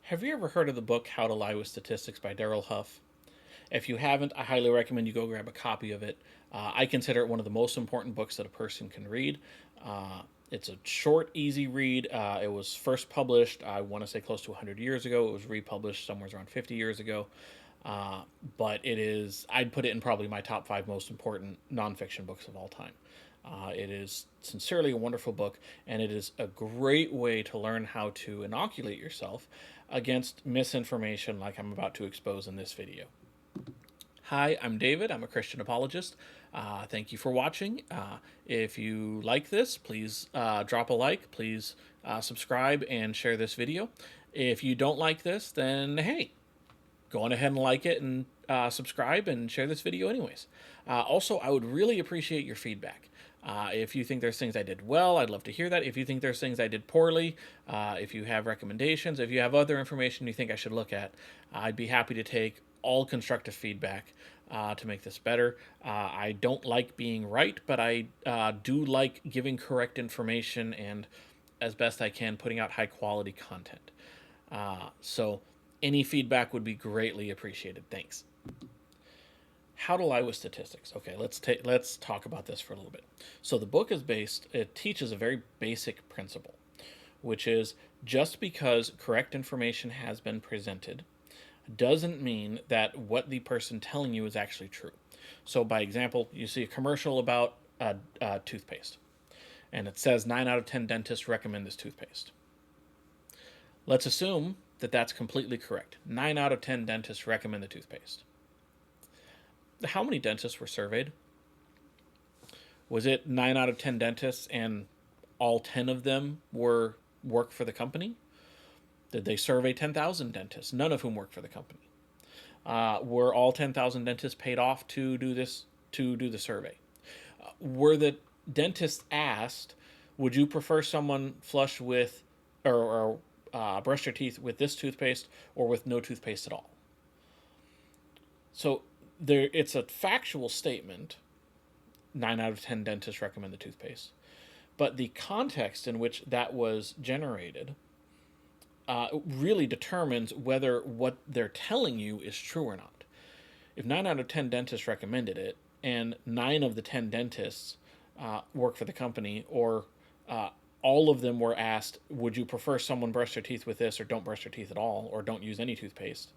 Have you ever heard of the book How to Lie with Statistics by Darrell Huff? If you haven't, I highly recommend you go grab a copy of it. I consider it one of the most important books that a person can read. It's a short, easy read. It was first published, I want to say, close to 100 years ago. It was republished somewhere around 50 years ago. Uh, but I'd put it in probably my top five most important nonfiction books of all time. It is sincerely a wonderful book, and it is a great way to learn how to inoculate yourself against misinformation like I'm about to expose in this video. Hi, I'm David. I'm a Christian apologist. Thank you for watching. If you like this, please drop a like. Please subscribe and share this video. If you don't like this, then hey, go on ahead and like it and subscribe and share this video anyways. Also, I would really appreciate your feedback. If you think there's things I did well, I'd love to hear that. If you think there's things I did poorly, if you have recommendations, if you have other information you think I should look at, I'd be happy to take all constructive feedback to make this better. I don't like being right, but I do like giving correct information and, as best I can, putting out high quality content. So any feedback would be greatly appreciated. Thanks. How to lie with statistics. Okay, let's talk about this for a little bit. So the book it teaches a very basic principle, which is just because correct information has been presented doesn't mean that what the person telling you is actually true. So by example, you see a commercial about toothpaste, and it says 9 out of 10 dentists recommend this toothpaste. Let's assume that that's completely correct. 9 out of 10 dentists recommend the toothpaste. How many dentists were surveyed? Was it 9 out of 10 dentists and all 10 of them work for the company? Did they survey 10,000 dentists, none of whom work for the company? Were all 10,000 dentists paid off to do the survey? Were the dentists asked, would you prefer someone flush with or brush their teeth with this toothpaste or with no toothpaste at all? So it's a factual statement. 9 out of 10 dentists recommend the toothpaste, but the context in which that was generated really determines whether what they're telling you is true or not. If 9 out of 10 dentists recommended it, and 9 of the 10 dentists work for the company, or all of them were asked, would you prefer someone brush their teeth with this, or don't brush their teeth at all, or don't use any toothpaste?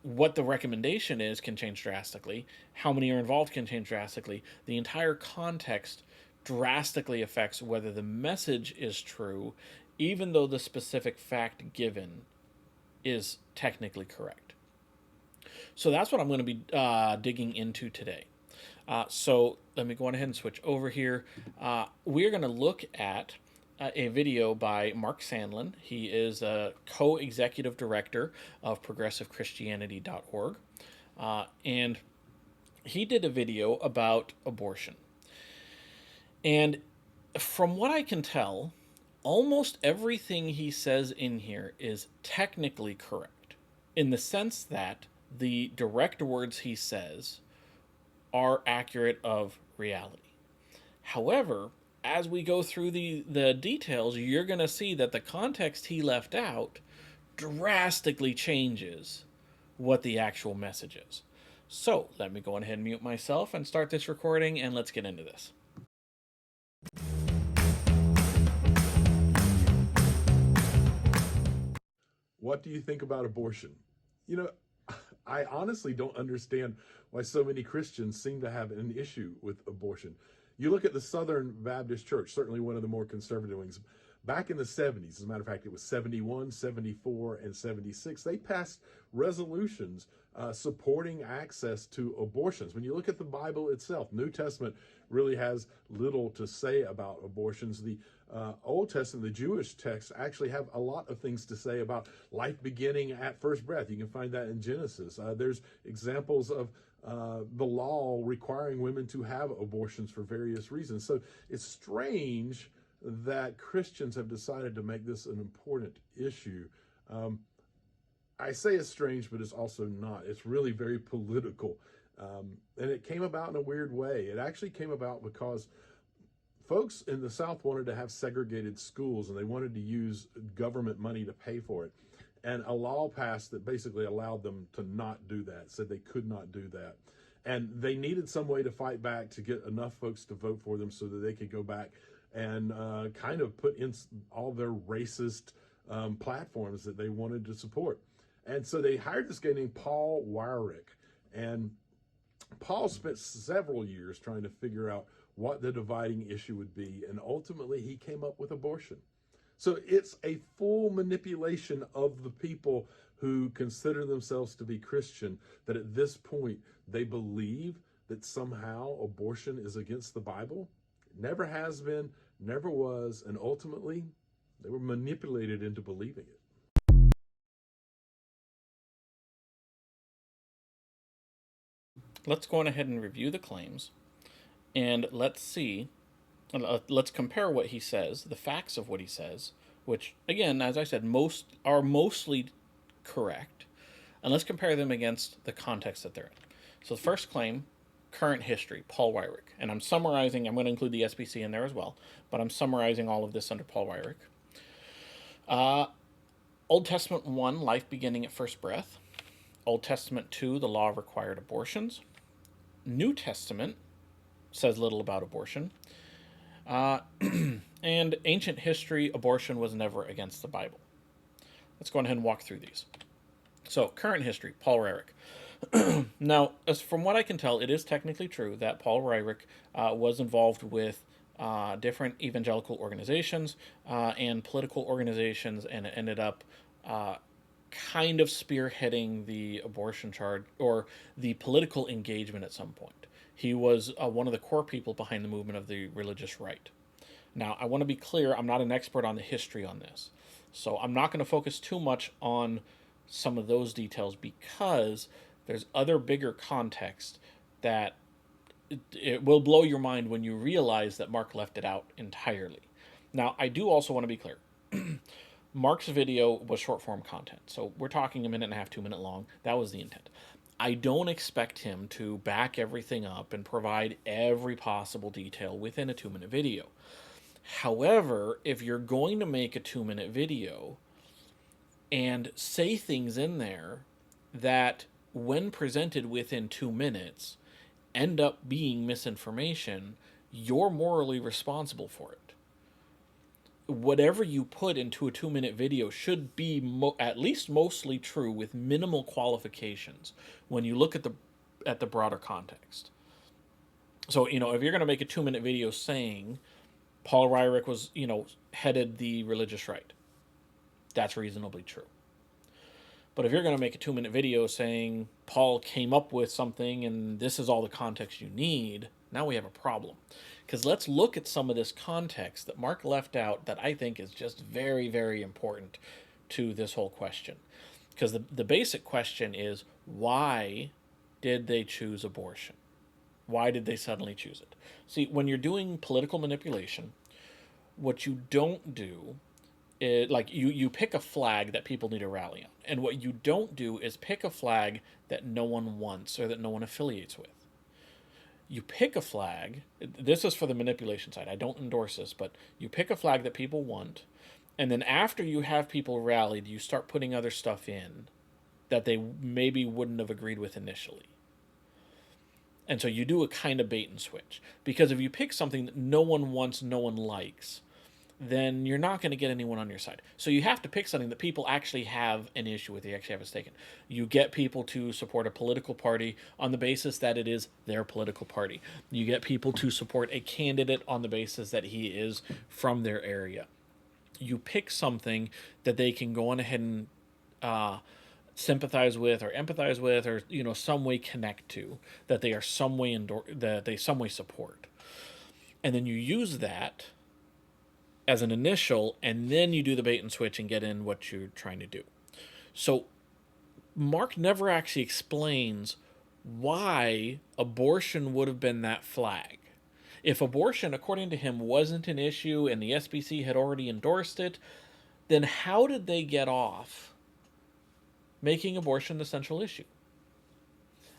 What the recommendation is can change drastically. How many are involved can change drastically. The entire context drastically affects whether the message is true, even though the specific fact given is technically correct. So that's what I'm going to be digging into today. So let me go on ahead and switch over here. We're going to look at a video by Mark Sandlin. He is a co-executive director of progressivechristianity.org. And he did a video about abortion. And from what I can tell, almost everything he says in here is technically correct, in the sense that the direct words he says are accurate of reality. However, as we go through the details, you're going to see that the context he left out drastically changes what the actual message is. So let me go ahead and mute myself and start this recording, and let's get into this. What do you think about abortion? You know, I honestly don't understand why so many Christians seem to have an issue with abortion. You look at the Southern Baptist Church, certainly one of the more conservative wings. Back in the 70s, as a matter of fact, it was 71, 74, and 76, they passed resolutions supporting access to abortions. When you look at the Bible itself, New Testament really has little to say about abortions. The Old Testament, the Jewish texts, actually have a lot of things to say about life beginning at first breath. You can find that in Genesis. There's examples of the law requiring women to have abortions for various reasons. So it's strange that Christians have decided to make this an important issue. I say it's strange, but it's also not. It's really very political. And it came about in a weird way. It actually came about because Folks in the South wanted to have segregated schools, and they wanted to use government money to pay for it. And a law passed that basically allowed them to not do that, said they could not do that. And they needed some way to fight back to get enough folks to vote for them so that they could go back and kind of put in all their racist platforms that they wanted to support. And so they hired this guy named Paul Weyrich. And Paul spent several years trying to figure out what the dividing issue would be. And ultimately, he came up with abortion. So it's a full manipulation of the people who consider themselves to be Christian, that at this point they believe that somehow abortion is against the Bible. It never has been, never was, and ultimately they were manipulated into believing it. Let's go on ahead and review the claims, and let's compare what he says, the facts of what he says, which, again, as I said, are mostly correct, and let's compare them against the context that they're in. So the first claim, current history, Paul Weyrich, and I'm going to include the SBC in there as well, but I'm summarizing all of this under Paul Weyrich. Old Testament 1, life beginning at first breath. Old Testament 2, the law of required abortions. New Testament says little about abortion. And ancient history, abortion was never against the Bible. Let's go ahead and walk through these. So, current history, Paul Weyrich. Now, as from what I can tell, it is technically true that Paul Weyrich was involved with different evangelical organizations and political organizations, and it ended up kind of spearheading the abortion charge or the political engagement at some point. He was one of the core people behind the movement of the religious right. Now, I want to be clear, I'm not an expert on the history on this. So I'm not going to focus too much on some of those details because there's other bigger context that it will blow your mind when you realize that Mark left it out entirely. Now, I do also want to be clear. Mark's video was short form content. So we're talking a minute and a half, 2 minute long. That was the intent. I don't expect him to back everything up and provide every possible detail within a 2 minute video. However, if you're going to make a 2 minute video and say things in there that, when presented within 2 minutes, end up being misinformation, you're morally responsible for it. Whatever you put into a 2 minute video should be at least mostly true with minimal qualifications when you look at the broader context. So, if you're going to make a 2 minute video saying Paul Weyrich was, headed the religious right, that's reasonably true. But if you're going to make a 2 minute video saying Paul came up with something and this is all the context you need, now we have a problem. Because let's look at some of this context that Mark left out that I think is just very, very important to this whole question. Because the basic question is, why did they choose abortion? Why did they suddenly choose it? See, when you're doing political manipulation, what you don't do is, you pick a flag that people need to rally on. And what you don't do is pick a flag that no one wants or that no one affiliates with. You pick a flag, this is for the manipulation side, I don't endorse this, but you pick a flag that people want, and then after you have people rallied, you start putting other stuff in that they maybe wouldn't have agreed with initially. And so you do a kind of bait and switch. Because if you pick something that no one wants, no one likes, then you're not going to get anyone on your side. So you have to pick something that people actually have an issue with, they actually have a stake in. You get people to support a political party on the basis that it is their political party. You get people to support a candidate on the basis that he is from their area. You pick something that they can go on ahead and sympathize with or empathize with, or some way connect to, that they are some way that they some way support, and then you use that as an initial, and then you do the bait and switch and get in what you're trying to do. So Mark never actually explains why abortion would have been that flag. If abortion, according to him, wasn't an issue and the SBC had already endorsed it, then how did they get off making abortion the central issue?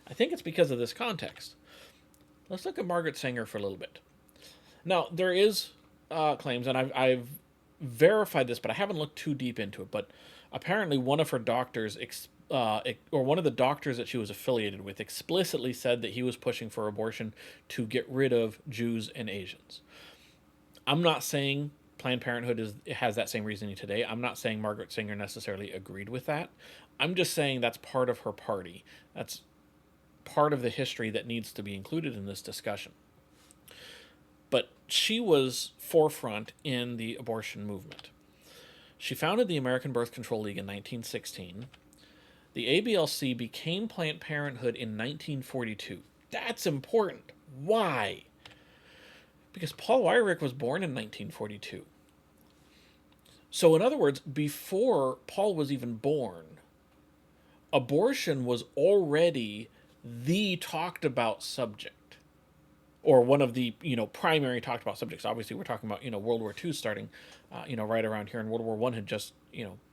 I think it's because of this context. Let's look at Margaret Sanger for a little bit. Now there is claims, and I've verified this, but I haven't looked too deep into it. But apparently, one of her doctors, or one of the doctors that she was affiliated with, explicitly said that he was pushing for abortion to get rid of Jews and Asians. I'm not saying Planned Parenthood has that same reasoning today. I'm not saying Margaret Sanger necessarily agreed with that. I'm just saying that's part of her party. That's part of the history that needs to be included in this discussion. But she was forefront in the abortion movement. She founded the American Birth Control League in 1916. The ABLC became Planned Parenthood in 1942. That's important. Why? Because Paul Weyrich was born in 1942. So, in other words, before Paul was even born, abortion was already the talked about subject, or one of the primary talked about subjects. Obviously, we're talking about World War II starting, right around here, and World War I had just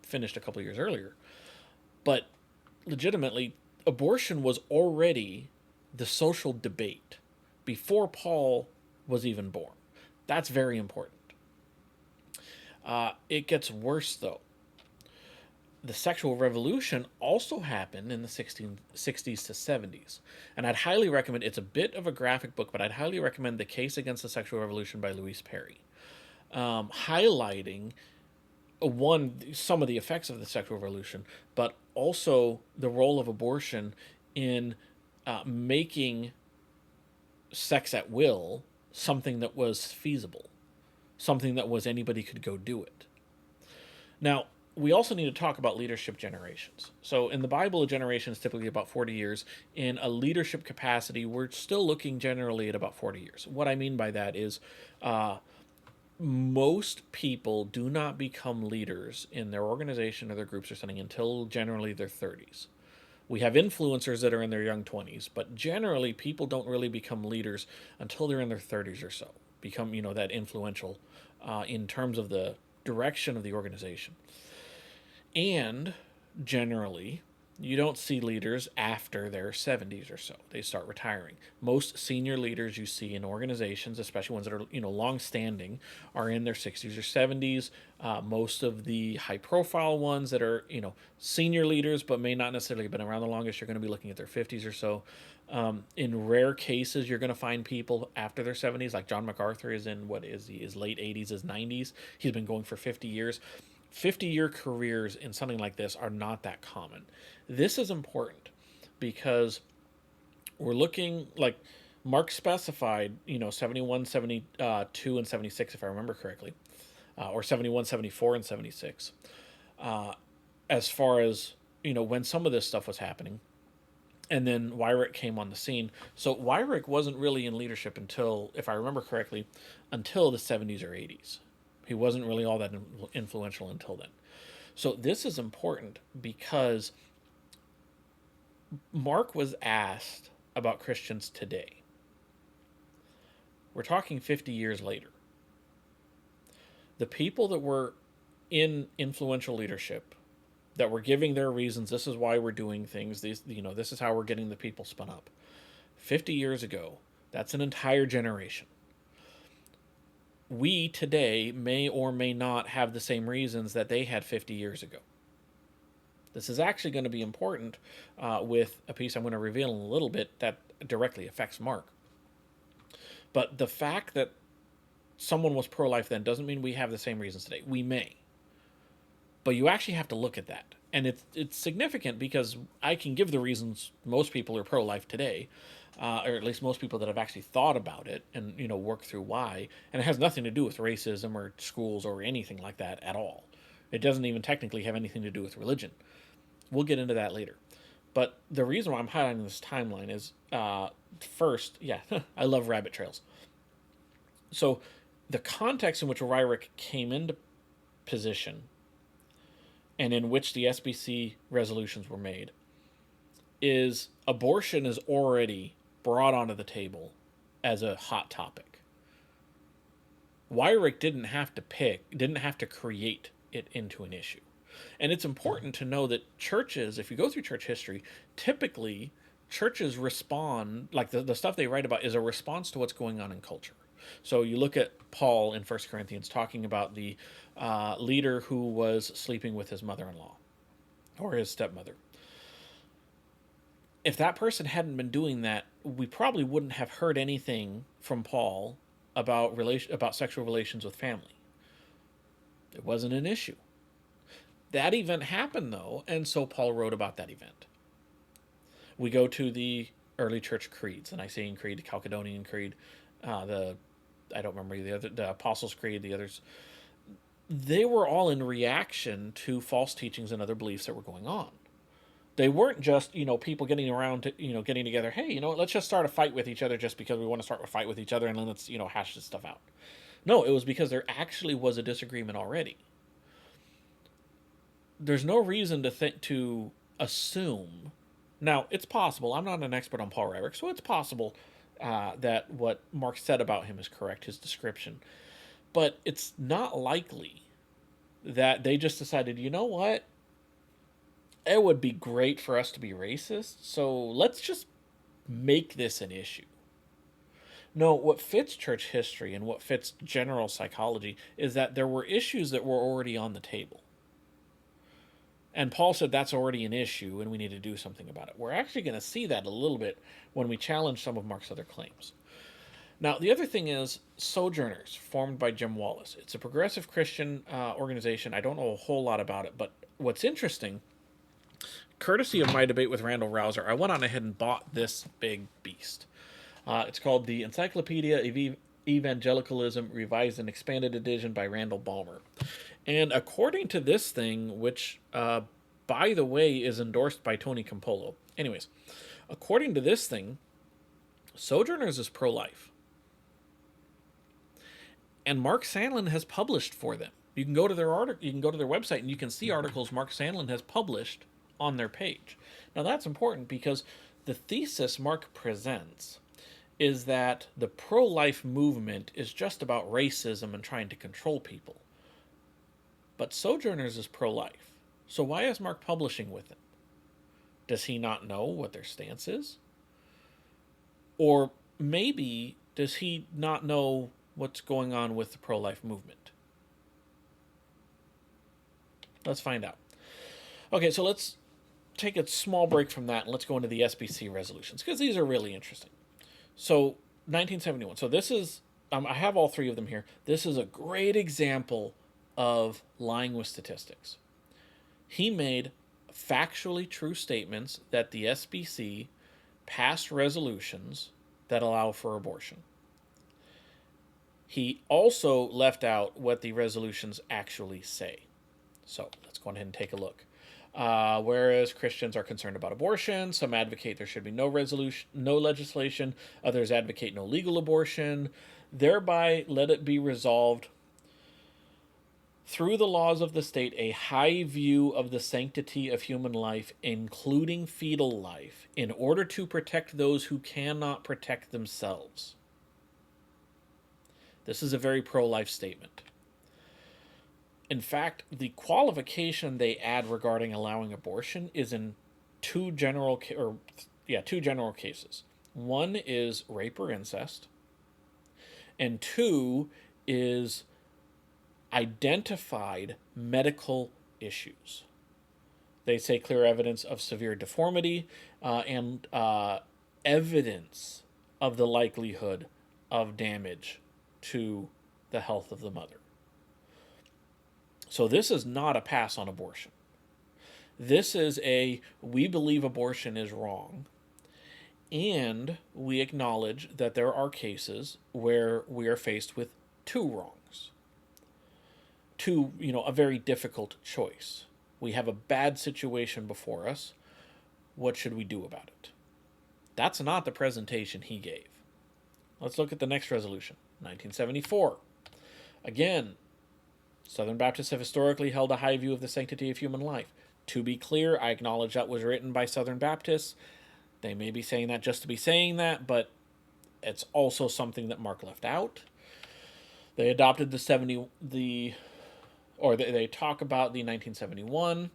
finished a couple of years earlier. But legitimately, abortion was already the social debate before Paul was even born. That's very important. It gets worse, though. The sexual revolution also happened in the 60s to 70s. And I'd highly recommend, it's a bit of a graphic book, but I'd highly recommend The Case Against the Sexual Revolution by Louise Perry, highlighting, some of the effects of the sexual revolution, but also the role of abortion in making sex at will something that was feasible, something that was anybody could go do it. Now, we also need to talk about leadership generations. So in the Bible, a generation is typically about 40 years. In a leadership capacity, we're still looking generally at about 40 years. What I mean by that is most people do not become leaders in their organization or their groups or something until generally their 30s. We have influencers that are in their young 20s, but generally people don't really become leaders until they're in their 30s or so. Become, that influential in terms of the direction of the organization. And generally, you don't see leaders after their 70s or so. They start retiring. Most senior leaders you see in organizations, especially ones that are long-standing, are in their 60s or 70s. Most of the high-profile ones that are senior leaders, but may not necessarily have been around the longest, you're going to be looking at their 50s or so. In rare cases, you're going to find people after their 70s, like John MacArthur is in his late 80s, his 90s. He's been going for 50 years. 50-year careers in something like this are not that common. This is important because we're looking, like Mark specified, 71, 72, and 76, if I remember correctly, or 71, 74, and 76, as far as, when some of this stuff was happening. And then Weyrich came on the scene. So Weyrich wasn't really in leadership until, if I remember correctly, until the 70s or 80s. He wasn't really all that influential until then. So this is important because Mark was asked about Christians today. We're talking 50 years later. The people that were in influential leadership, that were giving their reasons, this is why we're doing things, this is how we're getting the people spun up. 50 years ago, that's an entire generation. We today may or may not have the same reasons that they had 50 years ago. This is actually going to be important with a piece I'm going to reveal in a little bit that directly affects Mark. But the fact that someone was pro-life then doesn't mean we have the same reasons today. We may. But you actually have to look at that. And it's significant because I can give the reasons most people are pro-life today, or at least most people that have actually thought about it and worked through why. And it has nothing to do with racism or schools or anything like that at all. It doesn't even technically have anything to do with religion. We'll get into that later. But the reason why I'm highlighting this timeline is, first, I love rabbit trails. So the context in which Weyrich came into position and in which the SBC resolutions were made is abortion is already brought onto the table as a hot topic. Weyrich didn't have to create it into an issue. And it's important to know that churches, if you go through church history, typically churches respond, like the stuff they write about is a response to what's going on in culture. So you look at Paul in First Corinthians talking about the leader who was sleeping with his mother-in-law or his stepmother. If that person hadn't been doing that, we probably wouldn't have heard anything from Paul about sexual relations with family. It wasn't an issue. That event happened though, and so Paul wrote about that event. We go to the early church creeds, the Nicene Creed, the Chalcedonian Creed, the I don't remember the Apostles' Creed, the others. They were all in reaction to false teachings and other beliefs that were going on. They weren't just people getting around to getting together. Hey, let's just start a fight with each other just because we want to start a fight with each other, and then let's hash this stuff out. No, it was because there actually was a disagreement already. There's no reason to assume. Now, it's possible. I'm not an expert on Paul Ryrick, so it's possible that what Mark said about him is correct, his description. But it's not likely that they just decided, you know what? It would be great for us to be racist, so let's just make this an issue. No, what fits church history and what fits general psychology is that there were issues that were already on the table. And Paul said that's already an issue and we need to do something about it. We're actually going to see that a little bit when we challenge some of Mark's other claims. Now, the other thing is Sojourners, formed by Jim Wallis. It's a progressive Christian organization. I don't know a whole lot about it, but what's interesting, courtesy of my debate with Randall Rouser, I went on ahead and bought this big beast. It's called the Encyclopedia of Evangelicalism, Revised and Expanded Edition by Randall Balmer. And according to this thing, which, by the way, is endorsed by Tony Campolo. Anyways, according to this thing, Sojourners is pro-life. And Mark Sandlin has published for them. You can go to their website and you can see articles Mark Sandlin has published on their page. Now that's important because the thesis Mark presents is that the pro-life movement is just about racism and trying to control people. But Sojourners is pro-life. So why is Mark publishing with them? Does he not know what their stance is? Or maybe does he not know what's going on with the pro-life movement? Let's find out. Okay, so let's take a small break from that and let's go into the SBC resolutions because these are really interesting. So 1971. So this is, I have all three of them here. This is a great example of lying with statistics. He made factually true statements that the SBC passed resolutions that allow for abortion. He also left out what the resolutions actually say. So let's go ahead and take a look. Whereas Christians are concerned about abortion, some advocate there should be no legislation, others advocate no legal abortion. Thereby, let it be resolved through the laws of the state a high view of the sanctity of human life, including fetal life, in order to protect those who cannot protect themselves. This is a very pro-life statement. In fact, the qualification they add regarding allowing abortion is in two general cases. One is rape or incest, and two is identified medical issues. They say clear evidence of severe deformity and evidence of the likelihood of damage to the health of the mother. So this is not a pass on abortion. This is we believe abortion is wrong, and we acknowledge that there are cases where we are faced with two wrongs. A very difficult choice. We have a bad situation before us. What should we do about it? That's not the presentation he gave. Let's look at the next resolution, 1974. Again, Southern Baptists have historically held a high view of the sanctity of human life. To be clear, I acknowledge that was written by Southern Baptists. They may be saying that just to be saying that, but it's also something that Mark left out. They adopted they talk about the 1971.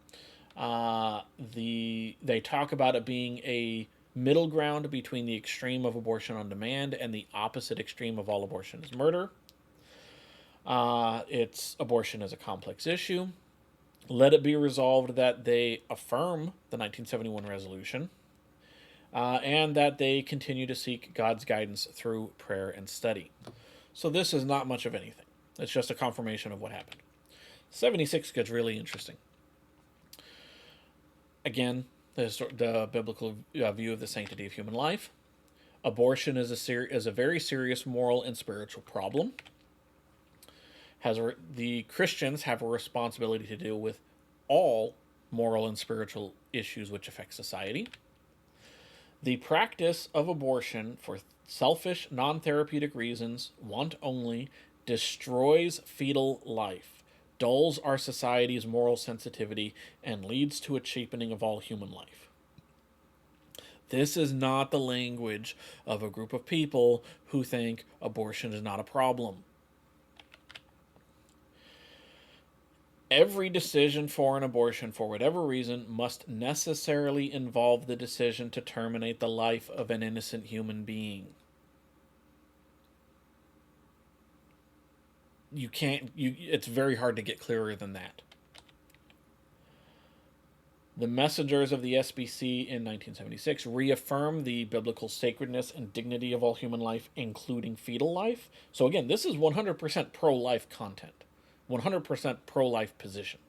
They talk about it being a middle ground between the extreme of abortion on demand and the opposite extreme of all abortion is murder. It's abortion is a complex issue. Let it be resolved that they affirm the 1971 resolution, and that they continue to seek God's guidance through prayer and study. So this is not much of anything. It's just a confirmation of what happened. 76 gets really interesting. Again, the biblical view of the sanctity of human life. Abortion is a very serious moral and spiritual problem. The Christians have a responsibility to deal with all moral and spiritual issues which affect society. The practice of abortion for selfish, non-therapeutic reasons, want only, destroys fetal life, dulls our society's moral sensitivity, and leads to a cheapening of all human life. This is not the language of a group of people who think abortion is not a problem. Every decision for an abortion, for whatever reason, must necessarily involve the decision to terminate the life of an innocent human being. It's very hard to get clearer than that. The messengers of the SBC in 1976 reaffirmed the biblical sacredness and dignity of all human life, including fetal life. So again, this is 100% pro-life content. 100% pro-life position.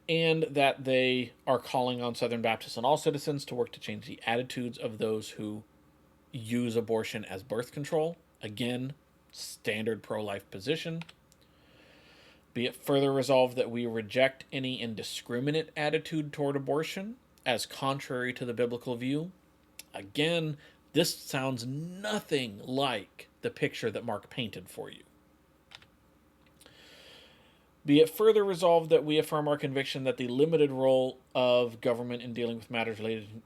And that they are calling on Southern Baptists and all citizens to work to change the attitudes of those who use abortion as birth control. Again, standard pro-life position. Be it further resolved that we reject any indiscriminate attitude toward abortion as contrary to the biblical view. Again, this sounds nothing like the picture that Mark painted for you. Be it further resolved that we affirm our conviction that the limited role of government in dealing with matters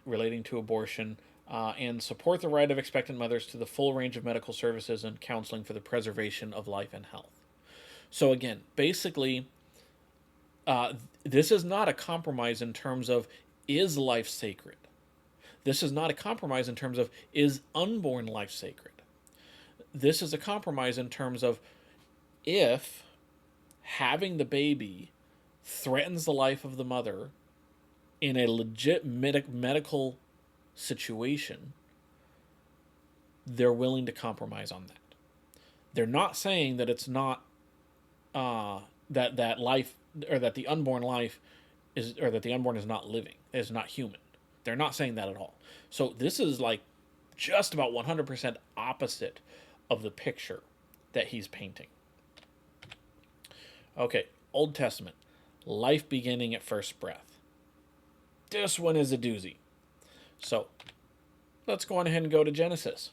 relating to abortion and support the right of expectant mothers to the full range of medical services and counseling for the preservation of life and health. So again, basically, this is not a compromise in terms of is life sacred. This is not a compromise in terms of is unborn life sacred. This is a compromise in terms of if having the baby threatens the life of the mother in a legit medical situation, they're willing to compromise on that. They're not saying that it's not that life, or that the unborn life is, or that the unborn is not living, is not human. They're not saying that at all. So this is like just about 100% opposite of the picture that he's painting. Okay, Old Testament, life beginning at first breath. This one is a doozy. So, let's go on ahead and go to Genesis.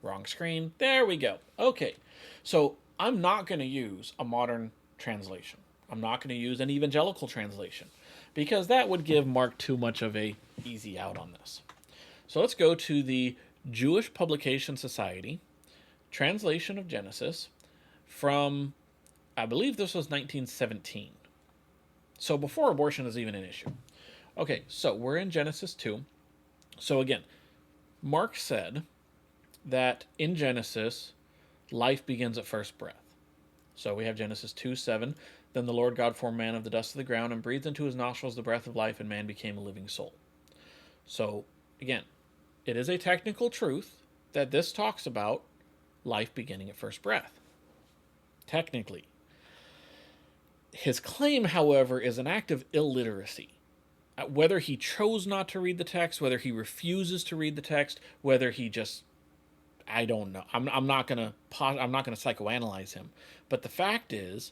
Wrong screen. There we go. Okay, so I'm not going to use a modern translation. I'm not going to use an evangelical translation because that would give Mark too much of a easy out on this. So let's go to the Jewish Publication Society translation of Genesis from, I believe this was 1917. So before abortion is even an issue. Okay, so we're in Genesis 2. So again, Mark said that in Genesis, life begins at first breath. So we have Genesis 2:7. Then the Lord God formed man of the dust of the ground and breathed into his nostrils the breath of life, and man became a living soul. So again, it is a technical truth that this talks about life beginning at first breath. Technically. His claim, however, is an act of illiteracy. Whether he chose not to read the text, whether he refuses to read the text, whether he just, I don't know. I'm not gonna psychoanalyze him, but the fact is,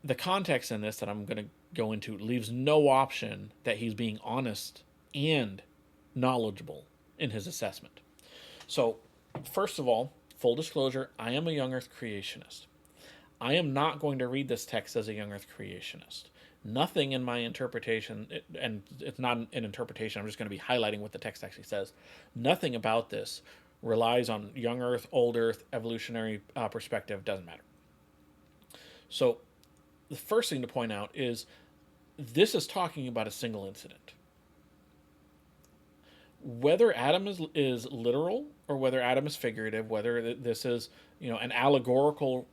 the context in this that I'm gonna go into leaves no option that he's being honest and knowledgeable in his assessment. So, first of all, full disclosure, I am a young Earth creationist. I am not going to read this text as a young Earth creationist. Nothing in my interpretation, and it's not an interpretation, I'm just going to be highlighting what the text actually says. Nothing about this relies on young Earth, old Earth, evolutionary perspective, doesn't matter. So the first thing to point out is this is talking about a single incident. Whether Adam is literal or whether Adam is figurative, whether this is, an allegorical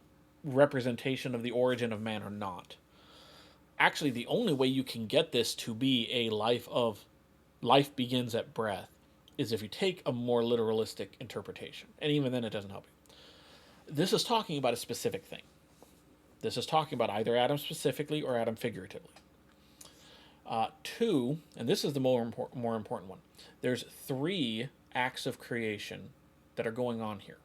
representation of the origin of man or not, actually the only way you can get this to be a life begins at breath is if you take a more literalistic interpretation. And even then it doesn't help you. This is talking about a specific thing. This is talking about either Adam specifically or Adam figuratively. Two, and this is the more important one, there's three acts of creation that are going on here.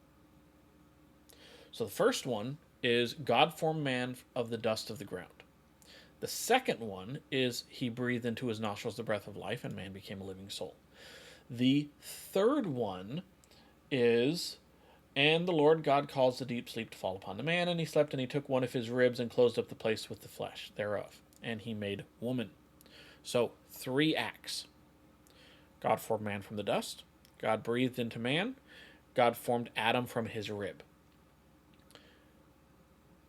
So the first one is God formed man of the dust of the ground. The second one is he breathed into his nostrils the breath of life, and man became a living soul. The third one is, and the Lord God caused a deep sleep to fall upon the man, and he slept, and he took one of his ribs and closed up the place with the flesh thereof, and he made woman. So, three acts. God formed man from the dust. God breathed into man. God formed Adam from his rib.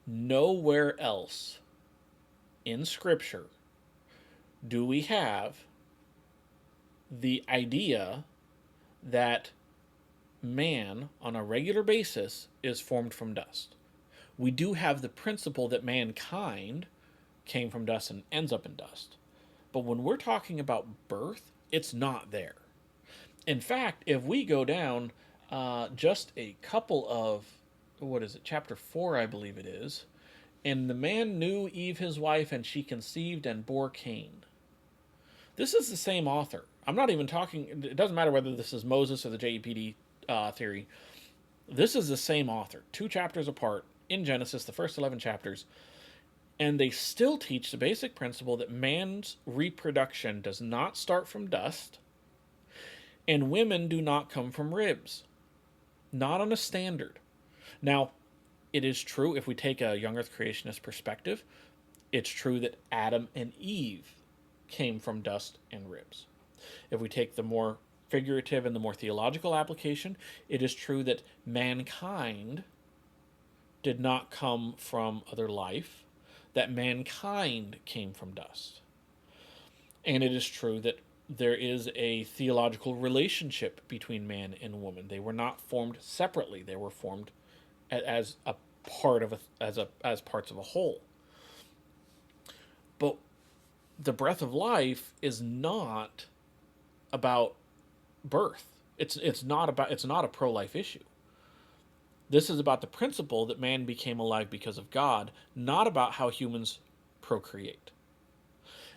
Nowhere else in Scripture do we have the idea that man, on a regular basis, is formed from dust. We do have the principle that mankind came from dust and ends up in dust. But when we're talking about birth, it's not there. In fact, if we go down just a couple of, chapter 4, I believe it is, and the man knew Eve his wife, and she conceived and bore Cain. This is the same author. I'm not even talking, it doesn't matter whether this is Moses or the JEPD theory. This is the same author, 2 chapters apart in Genesis, the first 11 chapters. And they still teach the basic principle that man's reproduction does not start from dust, and women do not come from ribs. Not on a standard. Now, it is true, if we take a young earth creationist perspective, it's true that Adam and Eve came from dust and ribs. If we take the more figurative and the more theological application, it is true that mankind did not come from other life, that mankind came from dust. And it is true that there is a theological relationship between man and woman. They were not formed separately. They were formed as a part of as parts of a whole. But the breath of life is not about birth. It's not a pro-life issue. This is about the principle that man became alive because of God, not about how humans procreate.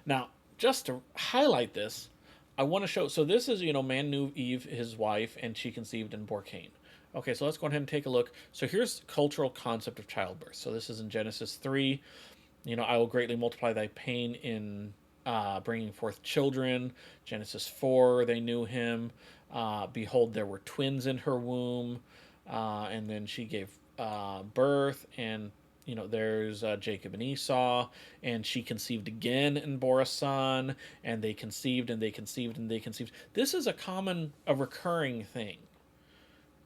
Now, just to highlight this, I want to show, so this is, man knew Eve, his wife, and she conceived and bore Cain. Okay, so let's go ahead and take a look. So here's the cultural concept of childbirth. So this is in Genesis 3. I will greatly multiply thy pain in bringing forth children. Genesis 4, they knew him. Behold, there were twins in her womb. And then she gave birth, and there's Jacob and Esau, and she conceived again and bore a son, and they conceived and they conceived and they conceived. This is a recurring thing.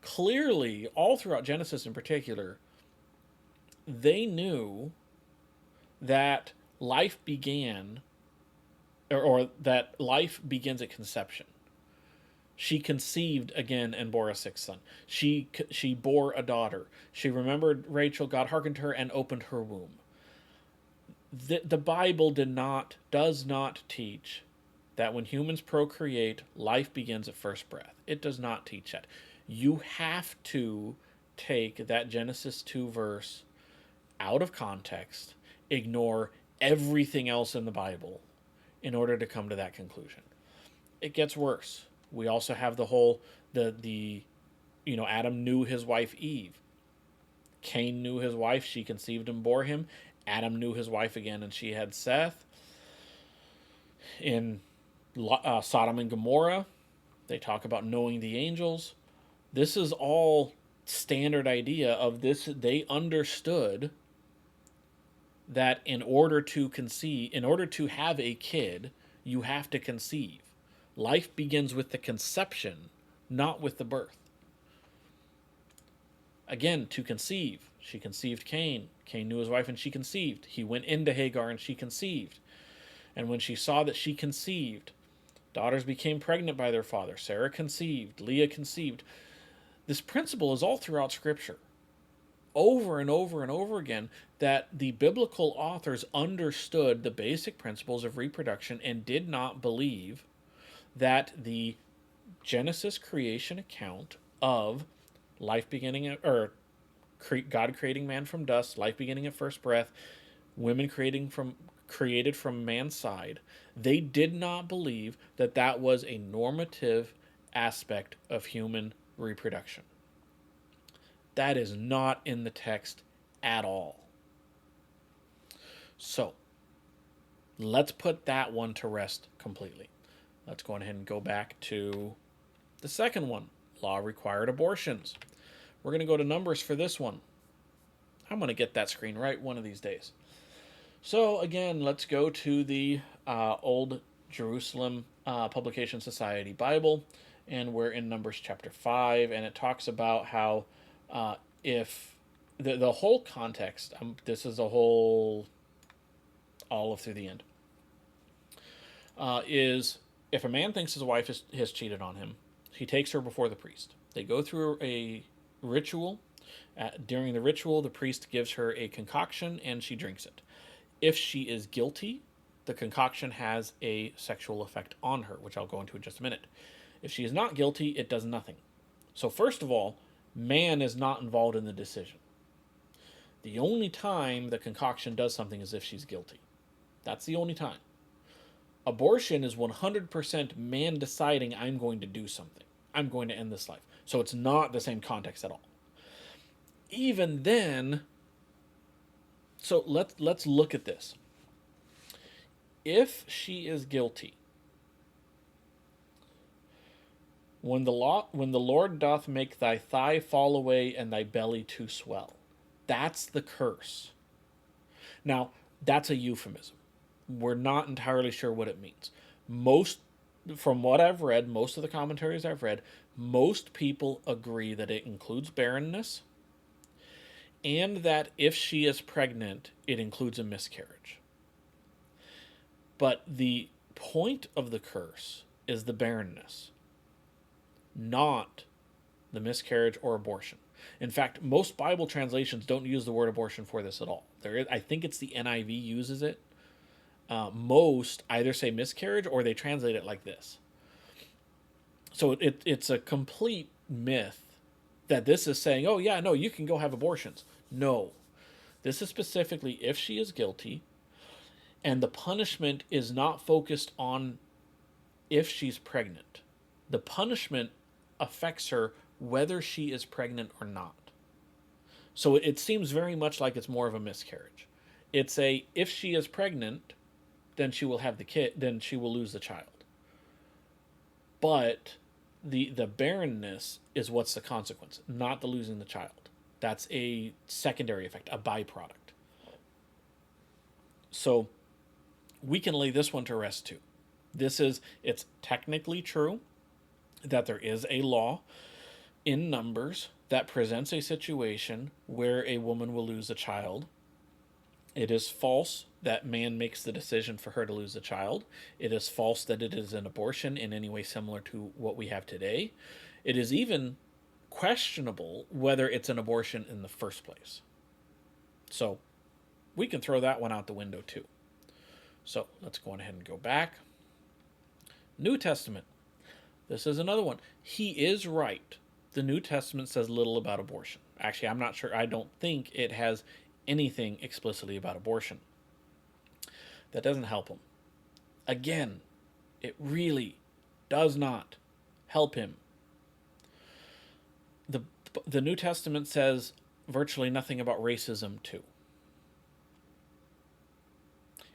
Clearly, all throughout Genesis in particular, they knew that life began, or that life begins at conception. She conceived again and bore a sixth son. She bore a daughter. She remembered Rachel. God hearkened to her and opened her womb. The Bible does not teach that when humans procreate, life begins at first breath. It does not teach that. You have to take that Genesis 2 verse out of context, ignore everything else in the Bible in order to come to that conclusion. It gets worse. We also have the whole, Adam knew his wife Eve. Cain knew his wife, she conceived and bore him. Adam knew his wife again, and she had Seth. In Sodom and Gomorrah, they talk about knowing the angels. This is all standard idea of this. They understood that in order to have a kid, you have to conceive. Life begins with the conception, not with the birth. Again, to conceive. She conceived Cain. Cain knew his wife and she conceived. He went into Hagar and she conceived. And when she saw that she conceived, Daughters became pregnant by their father. Sarah conceived. Leah conceived. This principle is all throughout Scripture, over and over and over again, that the biblical authors understood the basic principles of reproduction and did not believe that the Genesis creation account of life beginning, or God creating man from dust, life beginning at first breath, women created from man's side, they did not believe that that was a normative aspect of human reproduction. That is not in the text at all. So, let's put that one to rest completely. Let's go ahead and go back to the second one. Law required abortions. We're going to go to Numbers for this one. I'm going to get that screen right one of these days. So, again, let's go to the Old Jerusalem Publication Society Bible, and we're in Numbers chapter 5, and it talks about how if the whole context, this is a whole olive through the end, is if a man thinks his wife has cheated on him, he takes her before the priest. They go through a ritual. During the ritual, the priest gives her a concoction and she drinks it. If she is guilty, the concoction has a sexual effect on her, which I'll go into in just a minute. If she is not guilty, it does nothing. So first of all, man is not involved in the decision. The only time the concoction does something is if she's guilty. That's the only time. Abortion is 100% man deciding, I'm going to do something. I'm going to end this life. So it's not the same context at all. Even then, so let's look at this. If she is guilty, when the Lord doth make thy thigh fall away and thy belly to swell, that's the curse. Now, that's a euphemism. We're not entirely sure what it means. From what I've read, most of the commentaries I've read, most people agree that it includes barrenness, and that if she is pregnant, it includes a miscarriage. But the point of the curse is the barrenness, not the miscarriage or abortion. In fact, most Bible translations don't use the word abortion for this at all. I think it's the NIV uses it. Most either say miscarriage or they translate it like this. So it's a complete myth that this is saying, oh yeah, no, you can go have abortions. No. This is specifically if she is guilty, and the punishment is not focused on if she's pregnant. The punishment affects her whether she is pregnant or not. So it seems very much like it's more of a miscarriage. It's if she is pregnant, then she will have the kid, then she will lose the child. But the barrenness is what's the consequence, not the losing the child. That's a secondary effect, a byproduct. So we can lay this one to rest too. It's technically true that there is a law in Numbers that presents a situation where a woman will lose a child. It is false that man makes the decision for her to lose a child. It is false that it is an abortion in any way similar to what we have today. It is even questionable whether it's an abortion in the first place. So we can throw that one out the window too. So let's go ahead and go back. New Testament. This is another one. He is right. The New Testament says little about abortion. Actually, I'm not sure. I don't think it has anything explicitly about abortion. That doesn't help him. Again, it really does not help him. The New Testament says virtually nothing about racism too.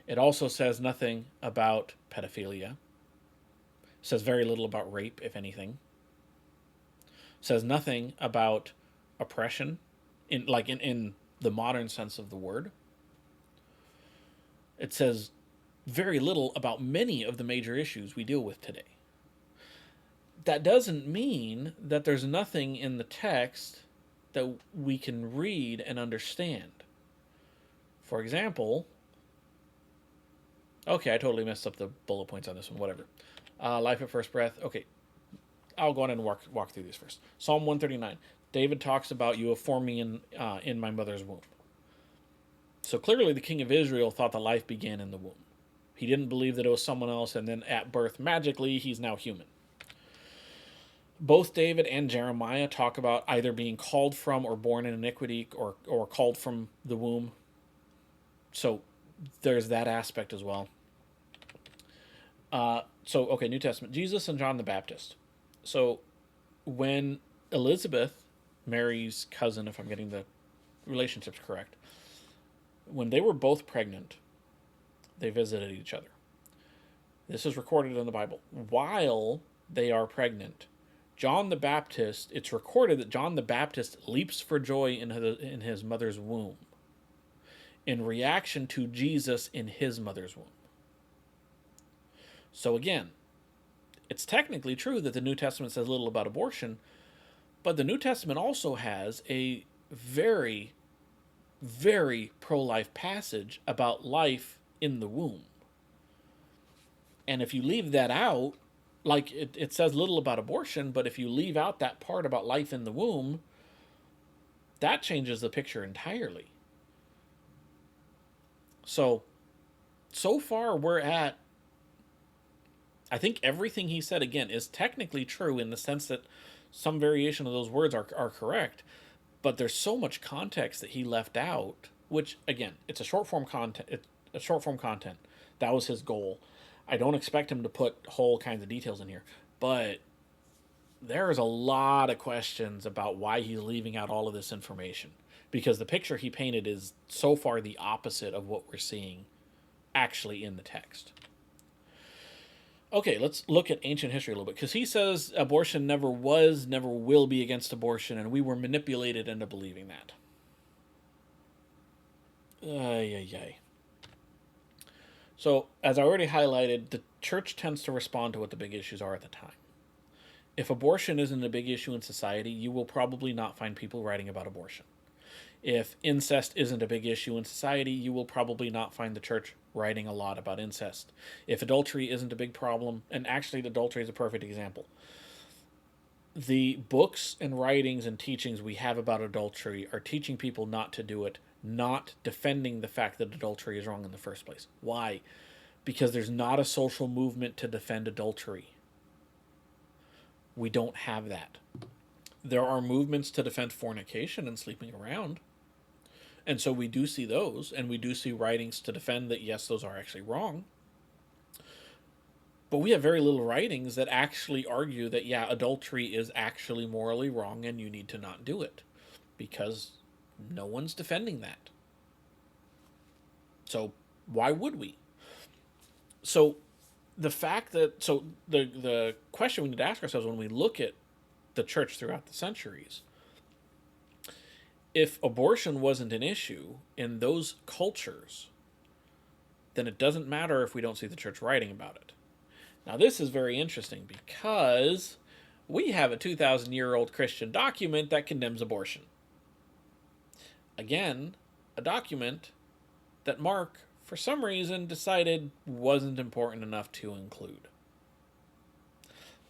It also says nothing about pedophilia. It says very little about rape, if anything. It says nothing about oppression in the modern sense of the word. It says very little about many of the major issues we deal with today. That doesn't mean that there's nothing in the text that we can read and understand. For example, okay, I totally messed up the bullet points on this one, whatever. Life at first breath. Okay, I'll go on and walk through these first. Psalm 139. David talks about, you have formed me in my mother's womb. So clearly the king of Israel thought that life began in the womb. He didn't believe that it was someone else, and then at birth, magically, he's now human. Both David and Jeremiah talk about either being called from or born in iniquity, or called from the womb. So there's that aspect as well. Okay, New Testament. Jesus and John the Baptist. So when Elizabeth, Mary's cousin, if I'm getting the relationships correct, when they were both pregnant, they visited each other. This is recorded in the Bible. While they are pregnant, John the Baptist, it's recorded that John the Baptist leaps for joy in his mother's womb in reaction to Jesus in his mother's womb. So again, it's technically true that the New Testament says little about abortion, but the New Testament also has a very, very pro-life passage about life in the womb. And if you leave that out, like it says little about abortion, but if you leave out that part about life in the womb, that changes the picture entirely. So far we're at, I think everything he said, again, is technically true in the sense that some variation of those words are correct, but there's so much context that he left out, which, again, it's a short form content. That was his goal. I don't expect him to put whole kinds of details in here, but there's a lot of questions about why he's leaving out all of this information, because the picture he painted is so far the opposite of what we're seeing actually in the text. Okay, let's look at ancient history a little bit, because he says abortion never was, never will be against abortion, and we were manipulated into believing that. So, as I already highlighted, the church tends to respond to what the big issues are at the time. If abortion isn't a big issue in society, you will probably not find people writing about abortion. If incest isn't a big issue in society, you will probably not find the church writing a lot about incest. If adultery isn't a big problem, and actually adultery is a perfect example, the books and writings and teachings we have about adultery are teaching people not to do it, not defending the fact that adultery is wrong in the first place. Why? Because there's not a social movement to defend adultery. We don't have that. There are movements to defend fornication and sleeping around. And so we do see those, and we do see writings to defend that, yes, those are actually wrong. But we have very little writings that actually argue that, yeah, adultery is actually morally wrong and you need to not do it, because no one's defending that. So why would we? So the fact that, the question we need to ask ourselves when we look at the church throughout the centuries, if abortion wasn't an issue in those cultures, then it doesn't matter if we don't see the church writing about it. Now, this is very interesting because we have a 2,000-year-old Christian document that condemns abortion. Again, a document that Mark, for some reason, decided wasn't important enough to include.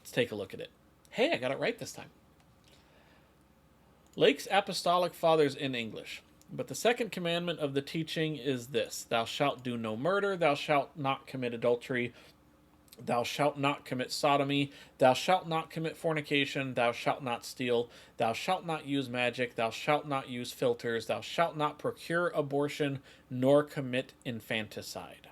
Let's take a look at it. Hey, I got it right this time. Lake's Apostolic Fathers in English. But the second commandment of the teaching is this: thou shalt do no murder, thou shalt not commit adultery, thou shalt not commit sodomy, thou shalt not commit fornication, thou shalt not steal, thou shalt not use magic, thou shalt not use philters, thou shalt not procure abortion, nor commit infanticide.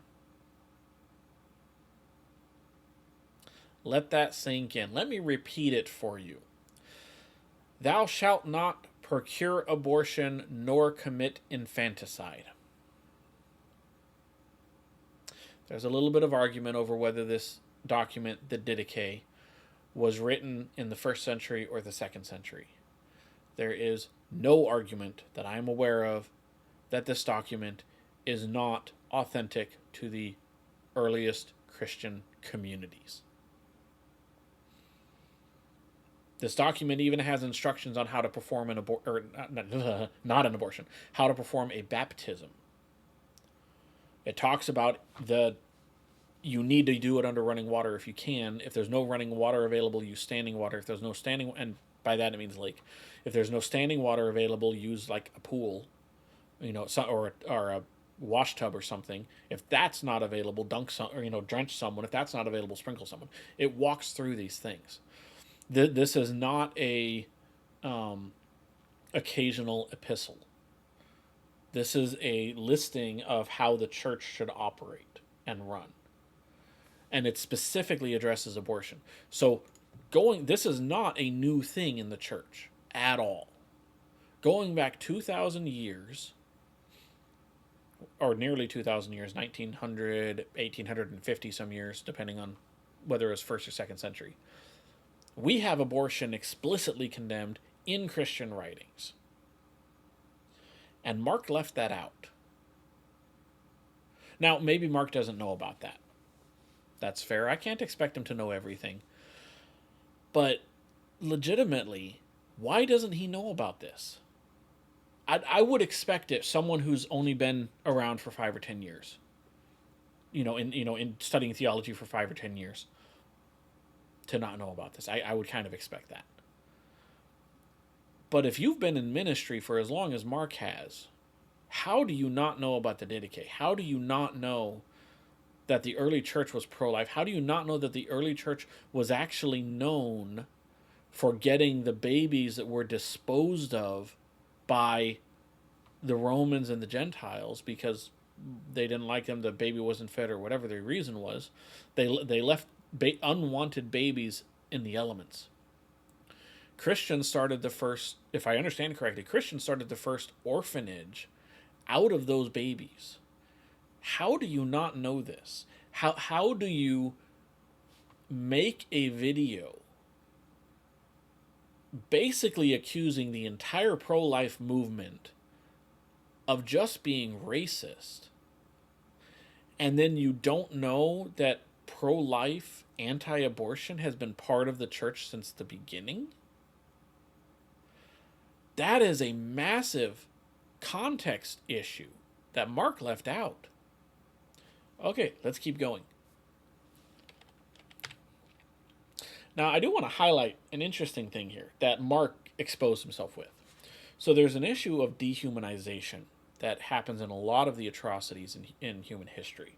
Let that sink in. Let me repeat it for you. Thou shalt not procure abortion, nor commit infanticide. There's a little bit of argument over whether this document, the Didache, was written in the 1st century or the 2nd century. There is no argument that I am aware of that this document is not authentic to the earliest Christian communities. This document even has instructions on how to perform an how to perform a baptism. It talks about you need to do it under running water if you can. If there's no running water available, use standing water. If there's no standing, and by that it means lake. If there's no standing water available, use like a pool, or a wash tub or something. If that's not available, dunk some, or drench someone. If that's not available, sprinkle someone. It walks through these things. This is not a occasional epistle. This is a listing of how the church should operate and run, and it specifically addresses abortion. So, this is not a new thing in the church at all. Going back 2,000 years, or nearly 2,000 years, 1900, 1850 some years, depending on whether it was first or second century, we have abortion explicitly condemned in Christian writings. And Mark left that out. Now, maybe Mark doesn't know about that. That's fair. I can't expect him to know everything. But legitimately, why doesn't he know about this? I would expect it, someone who's only been around for 5 or 10 years, in studying theology for 5 or 10 years, to not know about this. I would kind of expect that. But if you've been in ministry for as long as Mark has, how do you not know about the Didache? How do you not know that the early church was pro-life? How do you not know that the early church was actually known for getting the babies that were disposed of by the Romans and the Gentiles because they didn't like them, the baby wasn't fed, or whatever their reason was? They left unwanted babies in the elements. Christians started the first, if I understand correctly, Christians started the first orphanage out of those babies. How do you not know this? How do you make a video basically accusing the entire pro-life movement of just being racist, and then you don't know that pro-life, anti-abortion has been part of the church since the beginning? That is a massive context issue that Mark left out. Okay, let's keep going. Now, I do want to highlight an interesting thing here that Mark exposed himself with. So there's an issue of dehumanization that happens in a lot of the atrocities in human history.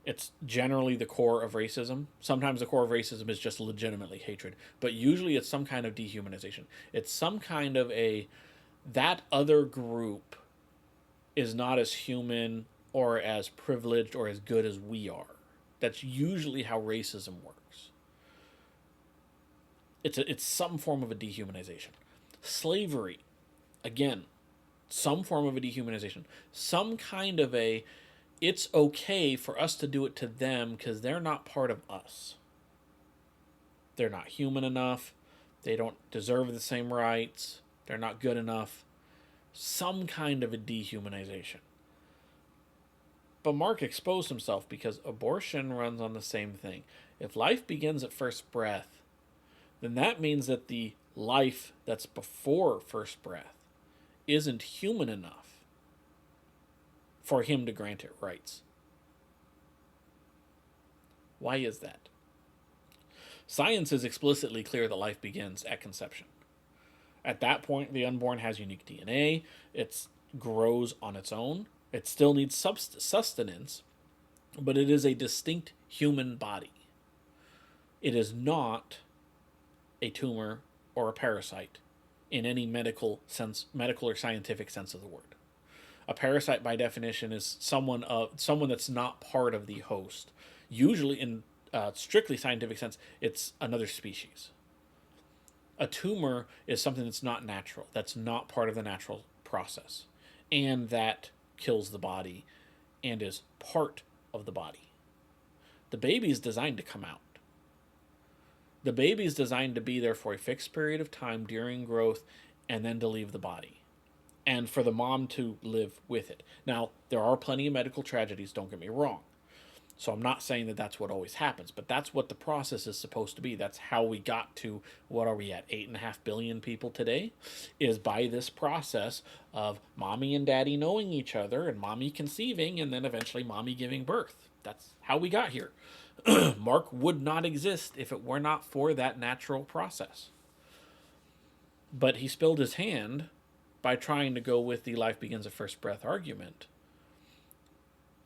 It's generally the core of racism. Sometimes the core of racism is just legitimately hatred, but usually it's some kind of dehumanization. It's some kind of that other group is not as human or as privileged or as good as we are. That's usually how racism works. It's some form of a dehumanization. Slavery, again, some form of a dehumanization. Some kind of it's okay for us to do it to them because they're not part of us. They're not human enough. They don't deserve the same rights. They're not good enough. Some kind of a dehumanization. But Mark exposed himself because abortion runs on the same thing. If life begins at first breath, then that means that the life that's before first breath isn't human enough for him to grant it rights. Why is that? Science is explicitly clear that life begins at conception. At that point, the unborn has unique DNA. It grows on its own. It still needs sustenance, but it is a distinct human body. It is not a tumor or a parasite in any medical or scientific sense of the word. A parasite, by definition, is someone that's not part of the host. Usually, in strictly scientific sense, it's another species. A tumor is something that's not natural, that's not part of the natural process, and that kills the body and is part of the body. The baby is designed to come out. The baby is designed to be there for a fixed period of time during growth and then to leave the body, and for the mom to live with it. Now, there are plenty of medical tragedies, don't get me wrong. So I'm not saying that that's what always happens, but that's what the process is supposed to be. That's how we got to, what are we at, 8.5 billion people today, is by this process of mommy and daddy knowing each other and mommy conceiving and then eventually mommy giving birth. That's how we got here. Mark would not exist if it were not for that natural process. But he spilled his hand by trying to go with the life begins at first breath argument.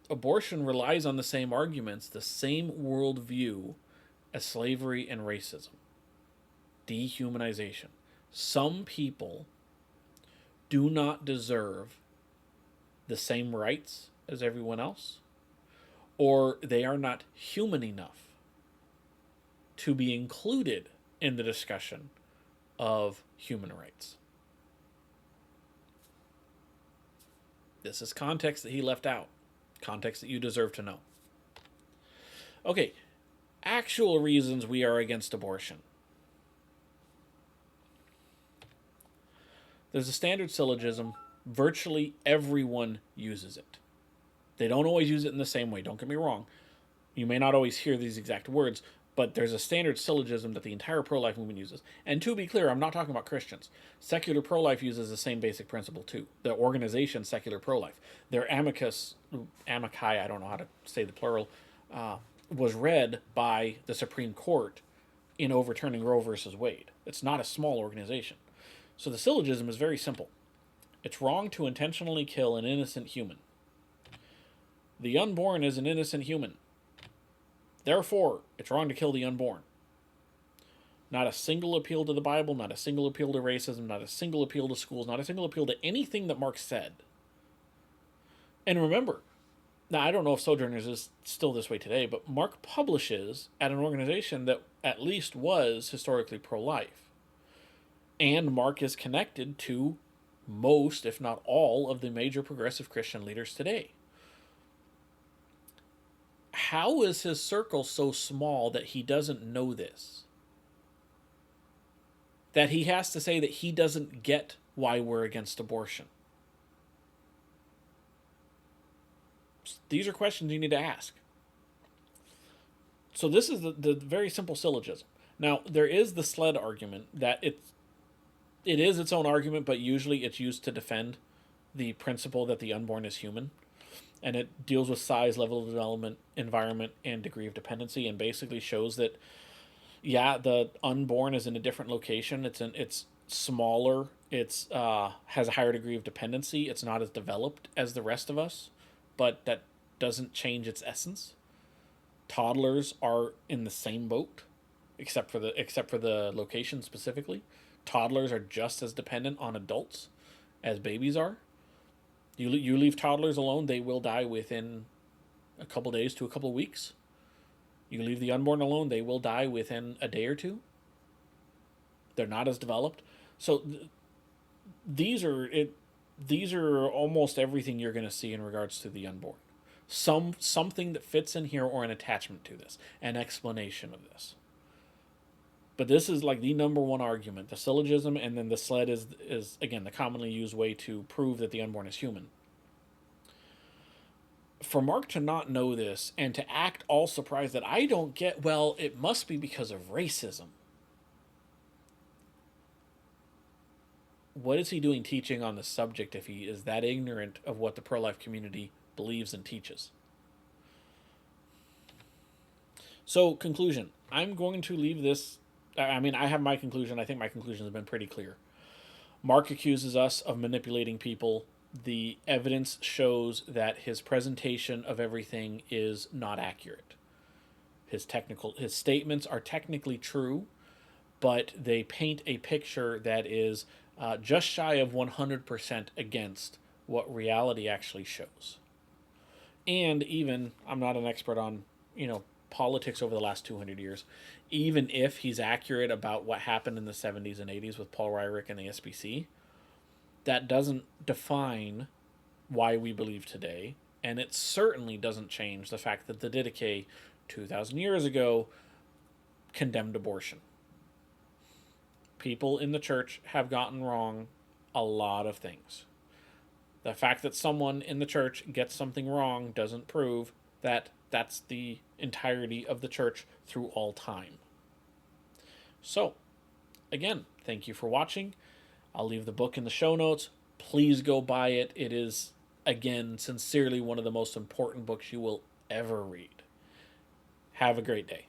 Abortion relies on the same arguments, the same worldview as slavery and racism. Dehumanization. Some people do not deserve the same rights as everyone else, or they are not human enough to be included in the discussion of human rights. This is context that he left out. Context that you deserve to know. Okay, actual reasons we are against abortion. There's a standard syllogism. Virtually everyone uses it. They don't always use it in the same way, don't get me wrong. You may not always hear these exact words, but there's a standard syllogism that the entire pro-life movement uses. And to be clear, I'm not talking about Christians. Secular pro-life uses the same basic principle too. The organization Secular Pro-Life, their amici, I don't know how to say the plural, was read by the Supreme Court in overturning Roe versus Wade. It's not a small organization. So the syllogism is very simple. It's wrong to intentionally kill an innocent human. The unborn is an innocent human. Therefore, it's wrong to kill the unborn. Not a single appeal to the Bible, not a single appeal to racism, not a single appeal to schools, not a single appeal to anything that Mark said. And remember, now I don't know if Sojourners is still this way today, but Mark publishes at an organization that at least was historically pro-life. And Mark is connected to most, if not all, of the major progressive Christian leaders today. How is his circle so small that he doesn't know this? That he has to say that he doesn't get why we're against abortion? These are questions you need to ask. So this is the very simple syllogism. Now, there is the sled argument that it is its own argument, but usually it's used to defend the principle that the unborn is human. And it deals with size, level of development, environment, and degree of dependency, and basically shows that, yeah, the unborn is in a different location. It's smaller. It's has a higher degree of dependency. It's not as developed as the rest of us, but that doesn't change its essence. Toddlers are in the same boat, except for the location specifically. Toddlers are just as dependent on adults as babies are. You leave toddlers alone, they will die within a couple days to a couple weeks. You leave the unborn alone, they will die within a day or two. They're not as developed. So these are almost everything you're going to see in regards to the unborn. Something that fits in here, or an attachment to this, an explanation of this. But this is like the number one argument, the syllogism, and then the sled is again the commonly used way to prove that the unborn is human. For Mark to not know this and to act all surprised that I don't get, well, it must be because of racism. What is he doing teaching on the subject if he is that ignorant of what the pro-life community believes and teaches? So, conclusion. I'm going to leave this. I mean, I have my conclusion. I think my conclusion has been pretty clear. Mark accuses us of manipulating people. The evidence shows that his presentation of everything is not accurate. His statements are technically true, but they paint a picture that is just shy of 100% against what reality actually shows. And even, I'm not an expert on, politics over the last 200 years, even if he's accurate about what happened in the 70s and 80s with Paul Ryrick and the SBC, that doesn't define why we believe today, and it certainly doesn't change the fact that the Didache 2,000 years ago condemned abortion. People in the church have gotten wrong a lot of things. The fact that someone in the church gets something wrong doesn't prove that That's the entirety of the church through all time. So, again, thank you for watching. I'll leave the book in the show notes. Please go buy it. It is, again, sincerely one of the most important books you will ever read. Have a great day.